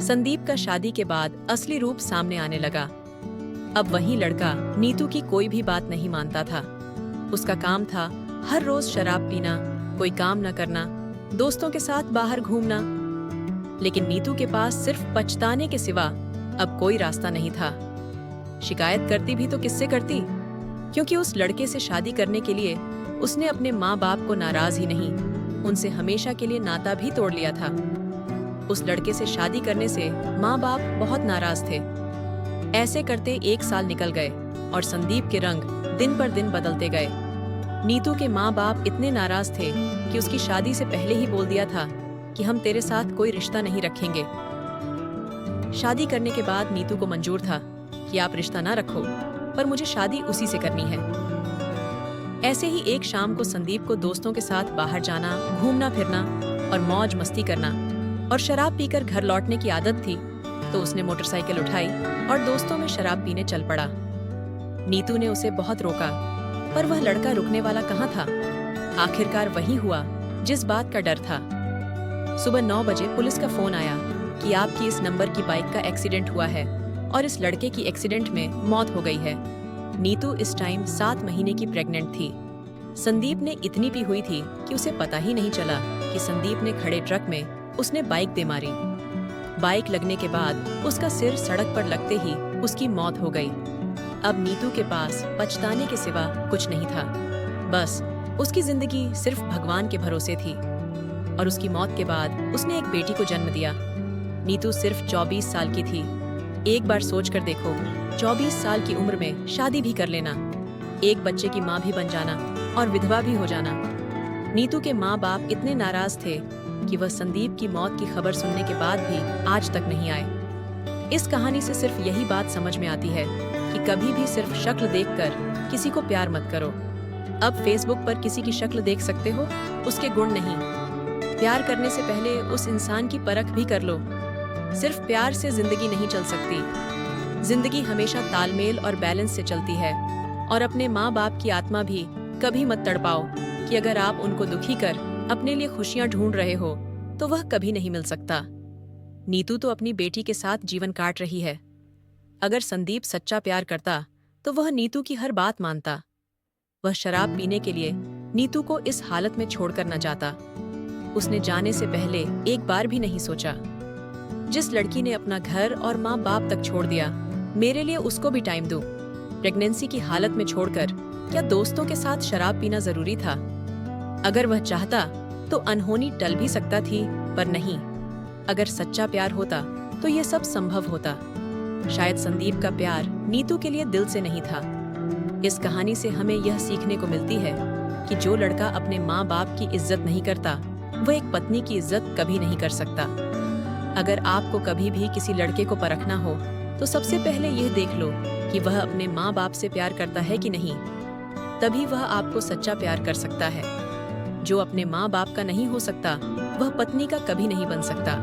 संदीप का शादी के बाद असली रूप सामने आने लगा। अब वही लड़का नीतू की कोई भी बात नहीं मानता था। उसका काम था हर रोज शराब पीना, कोई काम न करना, दोस्तों के साथ बाहर घूमना। लेकिन नीतू के पास सिर्फ पछताने के सिवा अब कोई रास्ता नहीं था। शिकायत करती भी तो किससे करती, क्योंकि उस लड़के से शादी करने के लिए उसने अपने माँ बाप को नाराज ही नहीं, उनसे हमेशा के लिए नाता भी तोड़ लिया था। उस लड़के से शादी करने से माँ बाप बहुत नाराज थे। ऐसे करते 1 साल निकल गए और संदीप के रंग दिन पर दिन बदलते गए। नीतू के माँ बाप इतने नाराज थे कि उसकी शादी से पहले ही बोल दिया था कि हम तेरे साथ कोई रिश्ता नहीं रखेंगे। शादी करने के बाद नीतू को मंजूर था कि आप रिश्ता ना रखो, पर मुझे शादी उसी से करनी है। ऐसे ही एक शाम को संदीप को दोस्तों के साथ बाहर जाना, घूमना फिरना और मौज मस्ती करना और शराब पीकर घर लौटने की आदत थी, तो उसने मोटरसाइकिल उठाई और दोस्तों में शराब पीने चल पड़ा। नीतू ने उसे बहुत रोका, पर वह लड़का रुकने वाला कहाँ था। आखिरकार वही हुआ जिस बात का डर था। सुबह 9 बजे पुलिस का फोन आया कि आपकी इस नंबर की बाइक का एक्सीडेंट हुआ है और इस लड़के की एक्सीडेंट में मौत हो गई है। नीतू इस टाइम 7 महीने की प्रेग्नेंट थी। संदीप ने इतनी पी हुई थी कि उसे पता ही नहीं चला कि संदीप ने खड़े ट्रक में उसने बाइक दे मारी। बाइक लगने के बाद उसका सिर सड़क पर लगते ही उसकी मौत हो गई। अब नीतू के पास पछताने के सिवा कुछ नहीं था। बस उसकी जिंदगी सिर्फ भगवान के भरोसे थी। और उसकी मौत के बाद उसने एक बेटी को जन्म दिया। नीतू सिर्फ 24 साल की थी। एक बार सोच कर देखो, 24 साल की उम्र में शादी भी कर लेना, एक बच्चे की माँ भी बन जाना और विधवा भी हो जाना। नीतू के माँ बाप इतने नाराज थे कि वह संदीप की मौत की खबर सुनने के बाद भी आज तक नहीं आए। इस कहानी से सिर्फ यही बात समझ में आती है कि कभी भी सिर्फ शक्ल देखकर किसी को प्यार मत करो। अब फेसबुक पर किसी की शक्ल देख सकते हो, उसके गुण नहीं। प्यार करने से पहले उस इंसान की परख भी कर लो। सिर्फ प्यार से जिंदगी नहीं चल सकती। जिंदगी हमेशा तालमेल और बैलेंस से चलती है। और अपने माँ बाप की आत्मा भी कभी मत तड़पाओ कि अगर आप उनको दुखी कर अपने लिए खुशियां ढूंढ रहे हो तो वह कभी नहीं मिल सकता। नीतू तो अपनी बेटी के साथ जीवन काट रही है। अगर संदीप सच्चा प्यार करता तो वह नीतू की हर बात मानता। वह शराब पीने के लिए नीतू को इस हालत में छोड़कर न जाता। उसने जाने से पहले एक बार भी नहीं सोचा। जिस लड़की ने अपना घर और माँ बाप तक छोड़ दिया, मेरे लिए उसको भी टाइम दूं। प्रेगनेंसी की हालत में छोड़कर क्या दोस्तों के साथ शराब पीना जरूरी था? अगर वह चाहता तो अनहोनी टल भी सकता थी, पर नहीं। अगर सच्चा प्यार होता तो यह सब संभव होता। शायद संदीप का प्यार नीतू के लिए दिल से नहीं था। इस कहानी से हमें यह सीखने को मिलती है कि जो लड़का अपने माँ बाप की इज्जत नहीं करता, वह एक पत्नी की इज्जत कभी नहीं कर सकता। अगर आपको कभी भी किसी लड़के को परखना हो तो सबसे पहले यह देख लो कि वह अपने माँ बाप से प्यार करता है कि नहीं। तभी वह आपको सच्चा प्यार कर सकता है। जो अपने माँ बाप का नहीं हो सकता, वह पत्नी का कभी नहीं बन सकता।